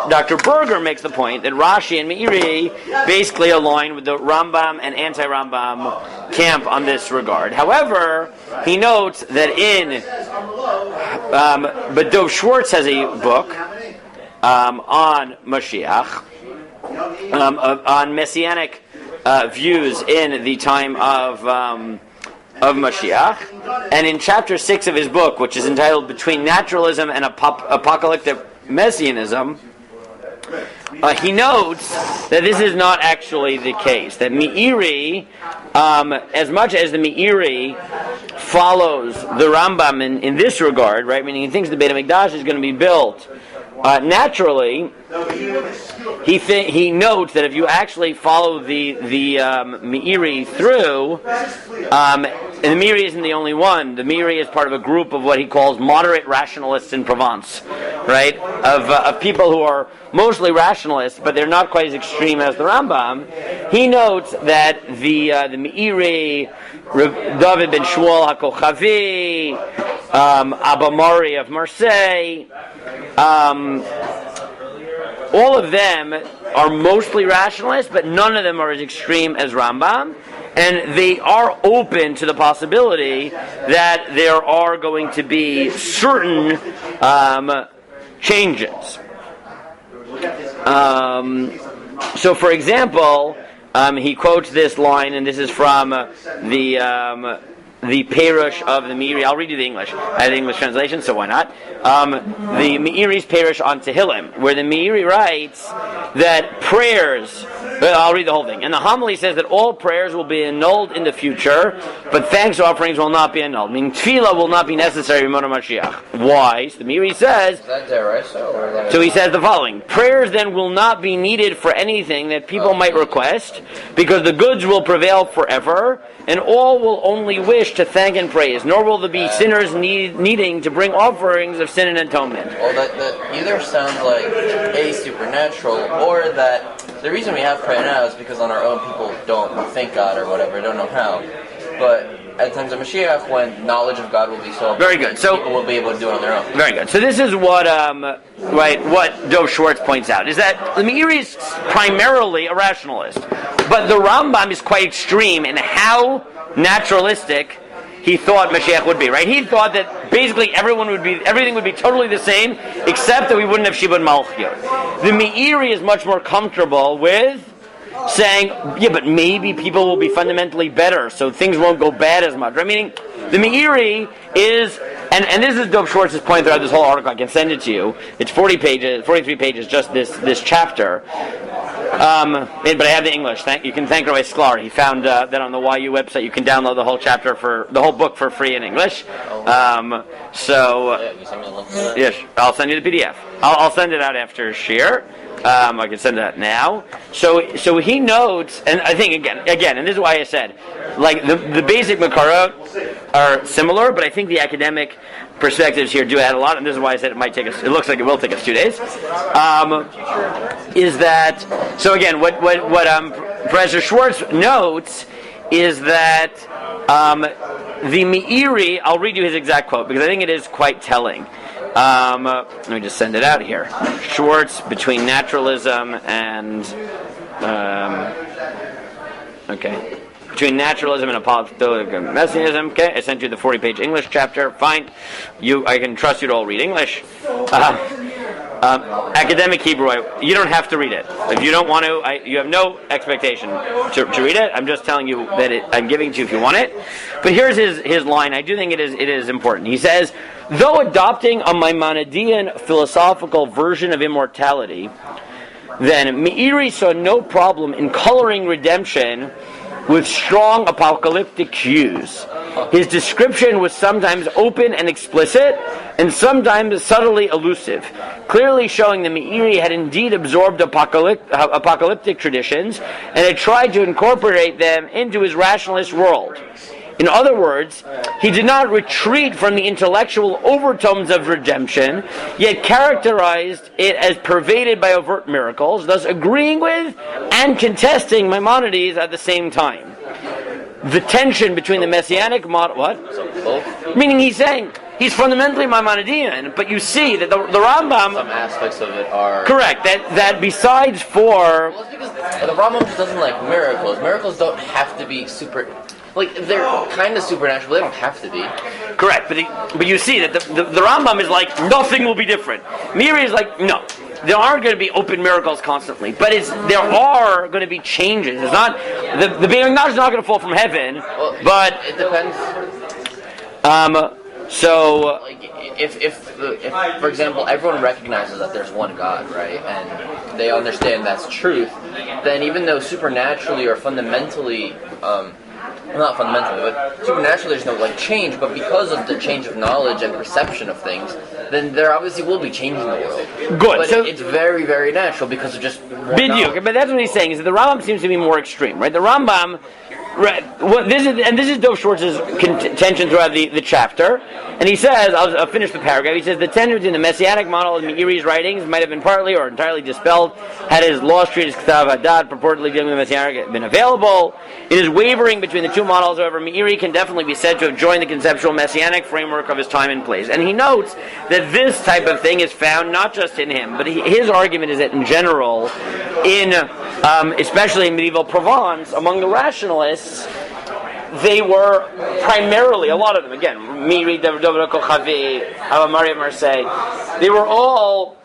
Dr. Berger makes the point that Rashi and Meiri basically align with the Rambam and anti-Rambam camp on this regard. However, he notes that but Dov Schwartz has a book on Mashiach, on messianic views in the time of Mashiach, and in chapter 6 of his book, which is entitled Between Naturalism and Apocalyptic Messianism, he notes that this is not actually the case. That Meiri, as much as the Meiri follows the Rambam in this regard, right? Meaning he thinks the Beit HaMikdash is going to be built naturally. He notes that if you actually follow the Meiri through, and the Meiri isn't the only one. The Meiri is part of a group of what he calls moderate rationalists in Provence, right? Of people who are mostly rationalists, but they're not quite as extreme as the Rambam. He notes that the Meiri, David ben Shmuel HaKochavi, Abba Mari of Marseille, all of them are mostly rationalists, but none of them are as extreme as Rambam, and they are open to the possibility that there are going to be certain changes. So, for example, he quotes this line, and this is from the Perush of the Meiri. I'll read you the English. I have the English translation, so why not? The Meiri's Perush on Tehillim, where the Meiri writes that prayers, I'll read the whole thing. And the homily says that all prayers will be annulled in the future, but thanks offerings will not be annulled. Meaning tefillah will not be necessary in Yemot HaMashiach. Why? So the Meiri says, so he says the following: prayers then will not be needed for anything that people might request, because the goods will prevail forever, and all will only wish to thank and praise, nor will there be sinners needing to bring offerings of sin and atonement. Well, that either sounds like A, supernatural, or that the reason we have prayer now is because on our own people don't thank God or whatever, don't know how. But at times of Mashiach, when knowledge of God will be so very good, so people will be able to do it on their own. Very good. So this is what what Dov Schwartz points out, is that the Meiri is primarily a rationalist, but the Rambam is quite extreme in how naturalistic he thought Mashiach would be, right? He thought that basically everything would be totally the same, except that we wouldn't have Shibud Malchut. The Meiri is much more comfortable with saying, yeah, but maybe people will be fundamentally better, so things won't go bad as much. Right? Meaning, the Meiri is, and this is Dov Schwartz's point throughout this whole article. I can send it to you. It's 43 pages, just this chapter. But I have the English. You can thank Rabbi Sklar. He found that on the YU website you can download the whole the whole book for free in English. Yes, I'll send you the PDF. I'll send it out after Shir. I can send that now. So he notes, and I think again, and this is why I said, like the basic makarot are similar, but I think the academic perspectives here do add a lot, and this is why I said it might take us. It looks like it will take us 2 days. Is that so? Again, what Professor Schwartz notes is that the Meiri, I'll read you his exact quote because I think it is quite telling. Let me just send it out here. Schwartz, between naturalism and between naturalism and apologetic messianism. Okay, I sent you the 40-page English chapter. Fine, I can trust you to all read English. Academic Hebrew, you don't have to read it. If you don't want to, you have no expectation to read it. I'm just telling you that I'm giving it to you if you want it. But here's his line. I do think it is important. He says, though adopting a Maimonidean philosophical version of immortality, then Meiri saw no problem in coloring redemption with strong apocalyptic cues. His description was sometimes open and explicit, and sometimes subtly elusive, clearly showing that Meiri had indeed absorbed apocalyptic traditions and had tried to incorporate them into his rationalist world. In other words, he did not retreat from the intellectual overtones of redemption, yet characterized it as pervaded by overt miracles, thus agreeing with and contesting Maimonides at the same time. The tension between the messianic model... What? Meaning he's saying he's fundamentally Maimonidean, but you see that the Rambam... Some aspects of it are... Correct, that besides for... Well, it's because the Rambam just doesn't like miracles. Miracles don't have to be super... Like, they're kind of supernatural, they don't have to be. Correct, but you see that the Rambam is like, nothing will be different. Meiri is like, no, there aren't going to be open miracles constantly, but there are going to be changes. It's not, the Beit HamMikdash is not going to fall from heaven, well, but... It depends. So... Like, if, for example, everyone recognizes that there's one God, right, and they understand that's truth, then even though supernaturally or fundamentally... not fundamentally, but supernaturally there's no change, but because of the change of knowledge and perception of things, then there obviously will be change in the world. Good. But so it's very, very natural because of just Biduk, but that's what he's saying, is that the Rambam seems to be more extreme, right? The Rambam, right, this is Dov Schwartz's contention throughout the chapter, and he says, I'll finish the paragraph, he says, the tension between the Messianic model and Meiri's writings might have been partly or entirely dispelled had his lost treatise Ktav Hadad, purportedly dealing with the Messianic, been available. In his wavering between the two models, however, Meiri can definitely be said to have joined the conceptual Messianic framework of his time and place. And he notes that this type of thing is found not just in him, but his argument is that in general, especially in medieval Provence, among the rationalists, they were primarily, a lot of them, again, Meiri, David Kochavi, Maria Marseille, they were all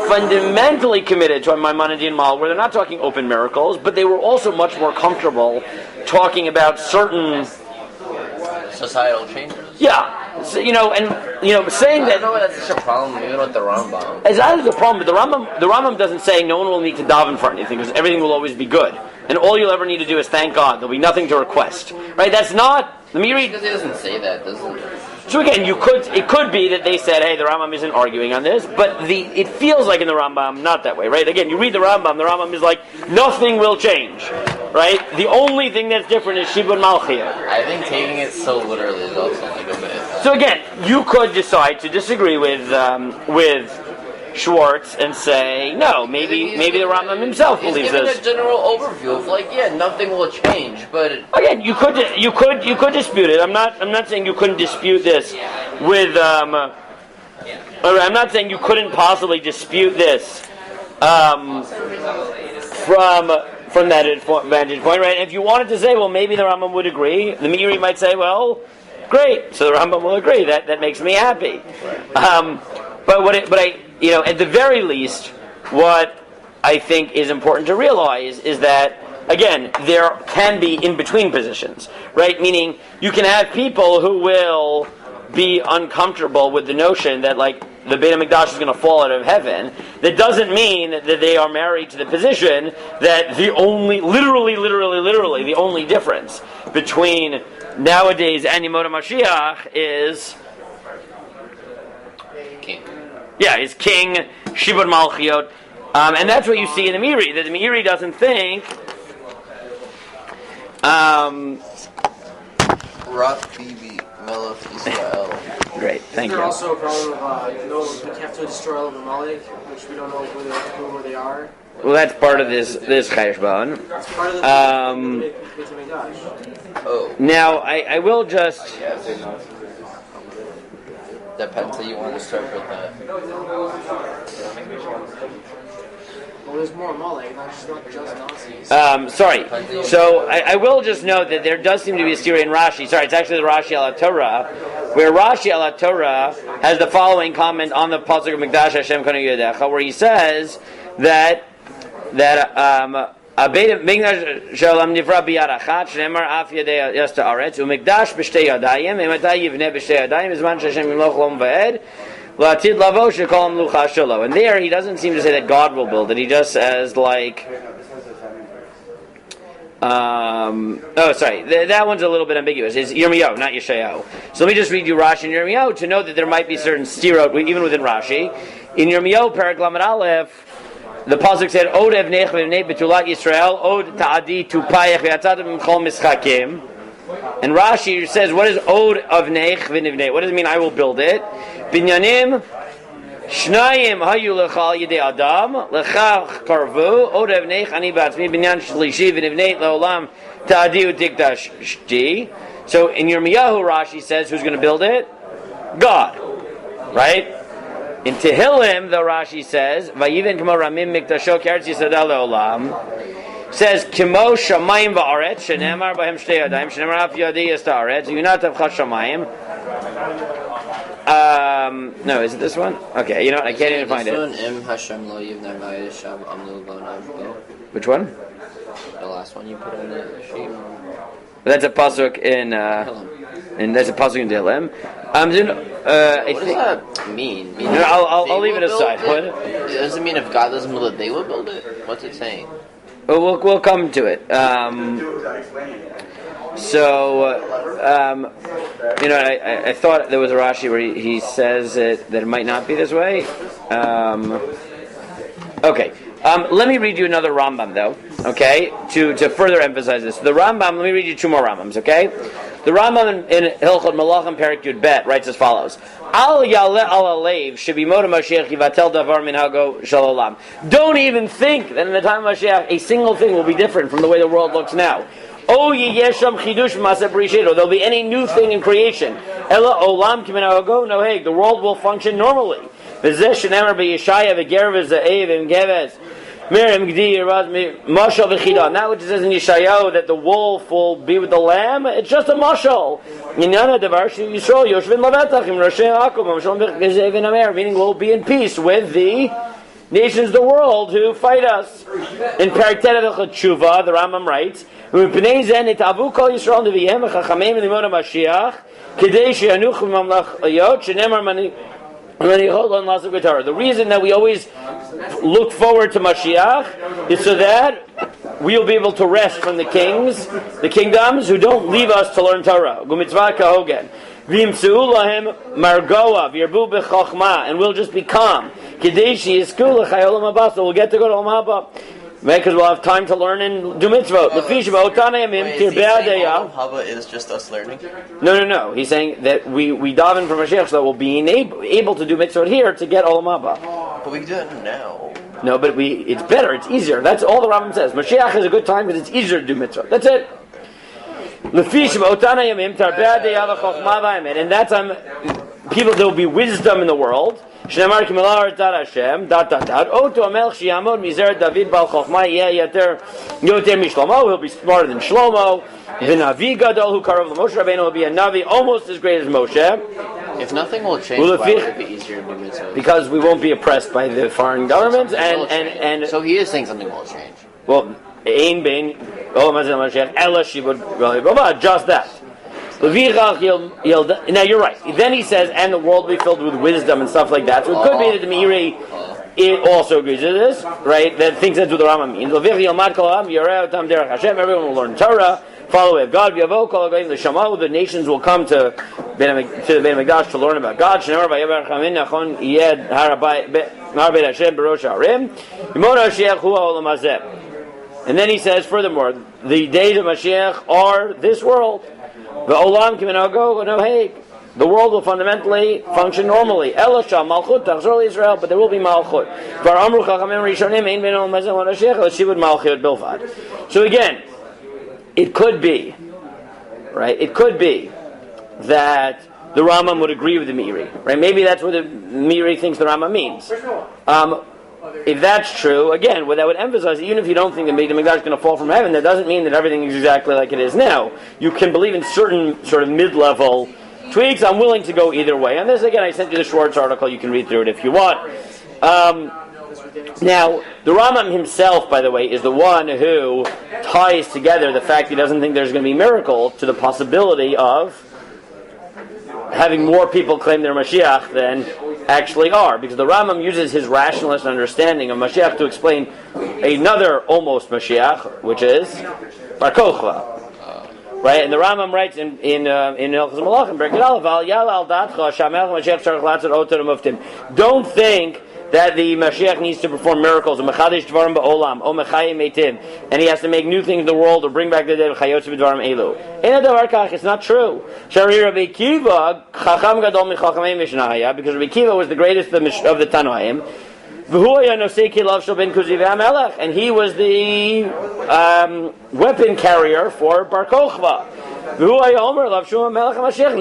fundamentally committed to a Maimonidean model where they're not talking open miracles, but they were also much more comfortable talking about certain societal changes. Yeah, so, saying that. I don't know why that's such a problem, even with the Rambam. It's not a problem, but the Rambam doesn't say no one will need to daven for anything because everything will always be good, and all you'll ever need to do is thank God. There'll be nothing to request, right? That's not the Meiri. Because he doesn't say that, doesn't it? So again, it could be that they said, hey, the Rambam isn't arguing on this, but it feels like in the Rambam not that way, right? Again, you read the Rambam is like, nothing will change, right? The only thing that's different is Shibud Malchiyot. I think taking it so literally is also like a bit. So again, you could decide to disagree with Schwartz and say, no, maybe the Rambam himself believes giving this. a general overview of nothing will change, but Again, you could dispute it. I'm not saying you couldn't dispute this with I'm not saying you couldn't possibly dispute this from that vantage point, right? If you wanted to say, well, maybe the Rambam would agree, the Meiri might say, well, great, so the Rambam will agree. That makes me happy. But at the very least, what I think is important to realize is that, again, there can be in-between positions, right? Meaning, you can have people who will be uncomfortable with the notion that, the Beit HamMikdash is going to fall out of heaven. That doesn't mean that they are married to the position that the only difference between nowadays and Yemot HaMashiach is king. Yeah, is king, Shibud Malchiyot. And that's what you see in the Meiri, that the Meiri doesn't think... Rak Bibi, Melech Israel. Great, thank you. Is there also a problem of we have to destroy all of the Amalek, which we don't know where they are? Well, that's part of this cheshbon. It's part of the Beit HamMikdash. Oh. Now, I will just... Depends how you want to interpret that. Well, there's more Amalek, not just Nazis. Sorry. So I will just note that there does seem to be a Syrian Rashi. Sorry, it's actually the Rashi al Torah, where Rashi al Torah has the following comment on the pasuk of Mikdash Hashem Kanu Yedecha, where he says that Beit HaMikdash Shalom Nivra Biyad Achat Shneimar Af Yadei Yasta Aretz U'Mikdash B'Shtei Yadayim Ematay Yivneh B'Shtei Yadayim Izman Hashem Yimloch Lom Va'ed. And there he doesn't seem to say that God will build it. He just says like, that one's a little bit ambiguous. It's Yirmiyahu, not Yeshayahu. So let me just read you Rashi and Yirmiyahu to know that there might be certain stirot even within Rashi. In Yirmiyahu, Perek Lamed Aleph, the pasuk said, "Od evnech v'evnei betulat Yisrael, od ta'adi tupayach v'yatzadim m'chol mischakim." And Rashi says, what is Od of Neich v'nivnei? What does it mean, I will build it? Binyanim, Shnayim hayu lechal yedei Adam, lechach karvu, Od of Neich ani batzmi, binyan shlishi v'nivnei le'olam ta'adiu tikdash shti. So in Yirmiyahu, Rashi says, who's going to build it? God. Right? In Tehillim, the Rashi says, Vayiven k'mo ramim mikdasho k'eretz yisrael le'olam, says Kimo Shamayim Va'aretz Shenemar Bahem Shtei Yadayim Shenemar Af Yadei Yasta'aretz Yunat Avcha Shamayim. No, is it this one? Okay, you know what? I can't even find it. Which one? The last one you put on the sheet. That's a pasuk in that's a pasuk in Tehillim. What does that mean? No, I'll leave it aside. What? Does it mean if God doesn't build it, they will build it? What's it saying? We'll come to it. I thought there was a Rashi where he says that it might not be this way. Okay. Let me read you another Rambam, though, okay, to further emphasize this. The Rambam, let me read you two more Rambams, okay? The Rambam in Hilchot Malachim Perek Yud Bet writes as follows: Al Yale Al Alev Shebimoda Mashiach Yivatel Davar Minhago Shalolam. Don't even think that in the time of Mashiach a single thing will be different from the way the world looks now. Oh Yesham Chidush Maseh B'Rishito. There'll be any new thing in creation. Ella Olam Kiminago. No, hey, the world will function normally. V'zeh Shenemar B'Yeshaya V'Ger V'Ze'ev V'Gevez. And that which it says in Yeshayahu that the wolf will be with the lamb, it's just a mashal. Meaning we'll be in peace with the nations of the world who fight us. In Perek Tet Tshuva, the Rambam writes, the reason that we always look forward to Mashiach is so that we'll be able to rest from the kingdoms who don't leave us to learn Torah. And we'll just be calm. We'll get to go to Olam Haba. Because we'll have time to learn and do mitzvot. Wait, is he saying Olam Haba is just us learning? No. He's saying that we daven for Mashiach so that we'll be able to do mitzvot here to get Olam Haba. But we can do it now. No, but it's better, it's easier. That's all the Rambam says. Mashiach is a good time because it's easier to do mitzvot. That's it. And that time, there will be wisdom in the world. Shneimar Kimelar Tar Hashem. Oto Amelch Sheyamod Mizer David Bal Chochma Yoter Mishlomo. He'll be smarter than Shlomo. V'Navi Gadol Hu Karav Moshe Rabbeinu will be a Navi almost as great as Moshe. If nothing will change, why would it be easier to do mitzvahs? Because we won't be oppressed by the foreign governments, and so he is saying something will change. Well, Ein Bein Olam Mashiach Ela Shibud just that. Now you're right. Then he says, and the world will be filled with wisdom and stuff like that. So it could be that the Meiri it also agrees with this, right? That thinks that's what the Rambam means. Everyone will learn Torah, follow it. God, the nations will come to the Beit HamMikdash to learn about God. And then he says, furthermore, the days of Mashiach are this world. The olam kiminago no hey. The world will fundamentally function normally. Elisha malchut tachzor Israel, but there will be malchut. So again, it could be right? It could be that the Rambam would agree with the Meiri, right? Maybe that's what the Meiri thinks the Rambam means. If that's true, again, what I would emphasize, even if you don't think the Beit HaMikdash is going to fall from heaven, that doesn't mean that everything is exactly like it is now. You can believe in certain sort of mid-level tweaks. I'm willing to go either way. And this, again, I sent you the Schwartz article. You can read through it if you want. Now, the Rambam himself, by the way, is the one who ties together the fact he doesn't think there's going to be a miracle to the possibility of having more people claim they're Mashiach than actually are, because the Rambam uses his rationalist understanding of Mashiach to explain another almost Mashiach, which is Bar Kochva. Right, and the Rambam writes in Hilchos Malachim, Berkut Aleph, Al Yal Al Datcha Shamelech Mashiach Tzarich Latzot Otor Muftim. Don't think that the Mashiach needs to perform miracles, and he has to make new things in the world or bring back the dead. It's not true. Because Rabbi Kiva was the greatest of the Tanoim, and he was the weapon carrier for Bar Kochva. And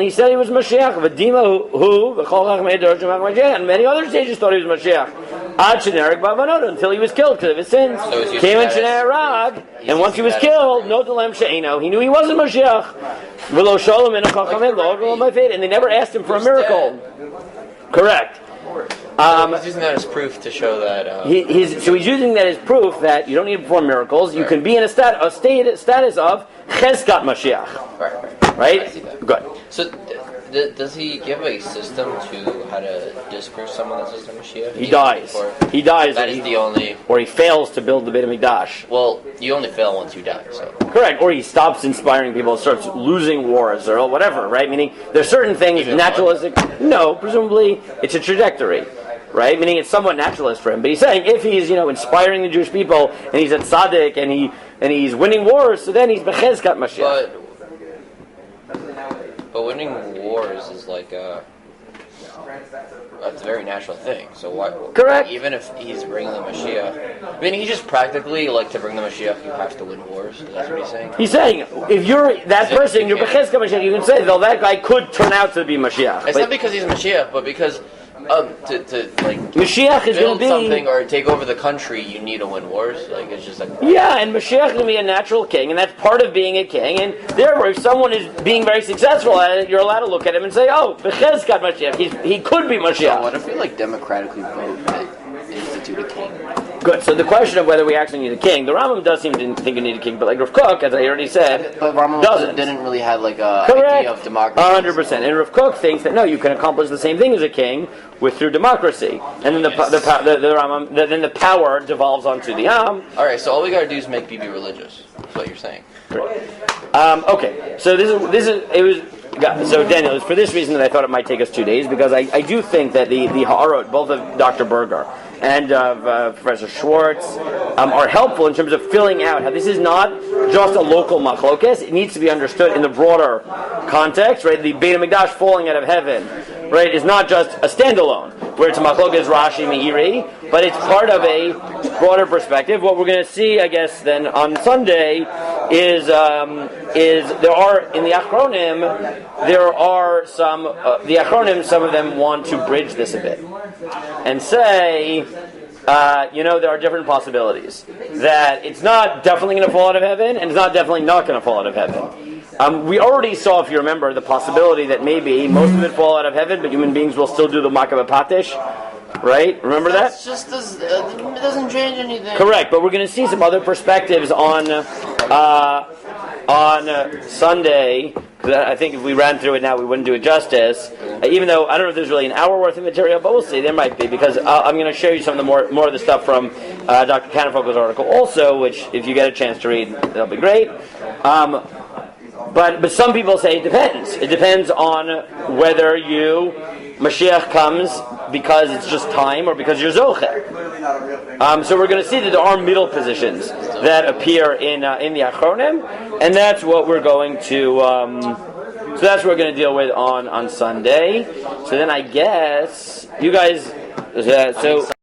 he said he was Mashiach. And many other sages thought he was Mashiach. Until he was killed because of his sins. And once he was killed, no delem she'eno. He knew he wasn't Mashiach. And they never asked him for a miracle. Correct. He's using that as proof to show that. He's using that as proof that you don't need to perform miracles. You can be in a status of Cheskat Mashiach. Right? Good. So, does he give a system to how to disprove someone that says they're Mashiach? He dies. He dies. That is the only. Or he fails to build the Beit HaMikdash. Well, you only fail once you die. So. Correct. Or he stops inspiring people, starts losing wars, or whatever. Right? Meaning, there's certain things naturalistic. No, presumably it's a trajectory. Right? Meaning it's somewhat naturalist for him. But he's saying if he's, inspiring the Jewish people and he's at Tzaddik and he's winning wars, so then he's Bechezkat Mashiach. But winning wars is like that's a very natural thing. So why? Correct. Even if he's bringing the Mashiach, I mean, he just practically to bring the Mashiach, you have to win wars. That's what he's saying. He's saying if you're that person, you're Bechezkat Mashiach. You can say though that guy could turn out to be Mashiach. It's not because he's Mashiach, but because. Mashiach is going to be something or take over the country. You need to win wars. It's just and Mashiach is going to be a natural king, and that's part of being a king. And therefore, if someone is being very successful at it, you're allowed to look at him and say, "Oh, Bechezkat Mashiach. He could be Mashiach." So what if we democratically vote and institute a king? Good. So the question of whether we actually need a king, the Rambam does seem to think we need a king, but like Rav Kook, as I already said, but Rambam didn't really have a correct idea of democracy. 100%. And Rav Kook thinks that no, you can accomplish the same thing as a king through democracy, and then the Rambam, then the power devolves onto the Am. All right. So all we got to do is make Bibi religious. That's what you're saying. Great. Okay. So So Daniel, it's for this reason that I thought it might take us 2 days, because I do think that the Ha'arot, both of Dr. Berger and of Professor Schwartz, are helpful in terms of filling out how this is not just a local machlokes. It needs to be understood in the broader context, right? The Beit HaMikdash falling out of heaven, right, is not just a standalone, where it's a machlokes Rashi Meiri, but it's part of a broader perspective. What we're going to see, I guess, then on Sunday is there are in the Achronim some the Achronim, some of them want to bridge this a bit and say there are different possibilities, that it's not definitely going to fall out of heaven and it's not definitely not going to fall out of heaven. We already saw, if you remember, the possibility that maybe most of it fall out of heaven, but human beings will still do the Makah Patish. Right? Remember that? It doesn't change anything. Correct, but we're going to see some other perspectives on Sunday. I think if we ran through it now, we wouldn't do it justice. Even though I don't know if there's really an hour worth of material, but we'll see. There might be, because I'm going to show you some of the more of the stuff from Dr. Cannifogel's article also, which if you get a chance to read, that'll be great. But some people say it depends. It depends on whether Mashiach comes because it's just time or because you're Zocheh. So we're going to see that there are middle positions that appear in the Achronim, and that's what we're going to. So that's what we're going to deal with on Sunday. So then I guess you guys.